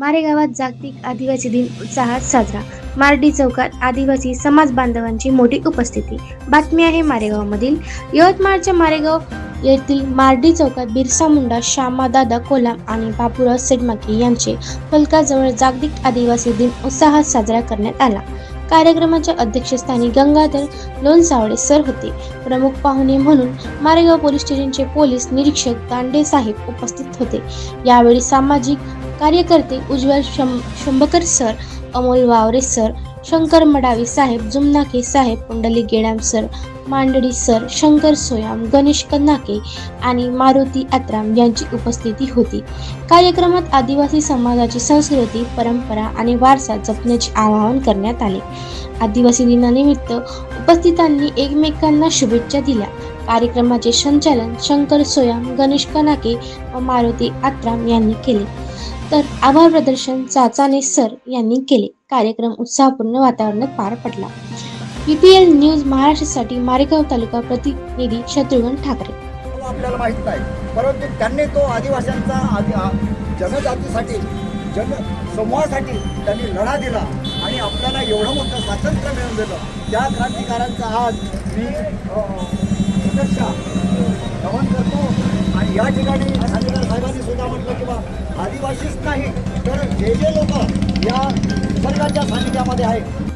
मारेगावात जागतिक आदिवासी दिन उत्साहात साजरा. मारडी चौकात आदिवासी समाज बांधवांची मोठी उपस्थिती. बातमी आहे मारेगावमधील. यवतमाळच्या मारेगाव येथील मारडी चौकात बिरसा मुंडा, श्यामादादा कोलाम आणि बापूराव सेडमाके यांचे फलकाजवळ जागतिक आदिवासी दिन उत्साहात साजरा करण्यात आला. कार्यक्रमाच्या अध्यक्षस्थानी गंगाधर लोणसावडे सर होते. प्रमुख पाहुणे म्हणून मारेगाव पोलीस स्टेशनचे पोलीस निरीक्षक दांडे साहेब उपस्थित होते. यावेळी सामाजिक कार्यकर्ते उज्ज्वल शंभकर सर, अमोल वावरे सर, शंकर मडावी साहेब, जुमनाके साहेब, पुंडली गेडाम सर, मांडडी सर, शंकर सोयाम, गणेश कन्नाके आणि मारुती आत्राम यांची उपस्थिती होती. कार्यक्रमात आदिवासी समाजाची संस्कृती, परंपरा आणि वारसा जपण्याचे आवाहन करण्यात आले. आदिवासी दिनानिमित्त उपस्थितांनी एकमेकांना शुभेच्छा दिल्या. कार्यक्रमाचे संचालन शंकर सोयाम, गणेश कन्नाके व मारुती आत्राम यांनी केले, तर आभार प्रदर्शन चाचाने सर यांनी केले. कार्यक्रम उत्साहपूर्ण वातावरणात पार पडला. PPL न्यूज महाराष्ट्रासाठी मारेगाव तालुका प्रतिनिधी शत्रुघ्न ठाकरे. आपल्याला माहित नाही, परंतु त्यांनी तो आदिवासींचा जनजातीसाठी जनसमूहासाठी त्यांनी लढा दिला आणि आपल्याला एवढं मोठं स्वातंत्र्य मिळवून दिलं. त्या क्रांतिकारांचा आज मी नमन करतो. आणि या ठिकाणी खासदार साहेबांनी सुद्धा म्हटलं की बा आदिवासीच नाही तर जे लोक या निसर्गाच्या सानिध्यामध्ये आहेत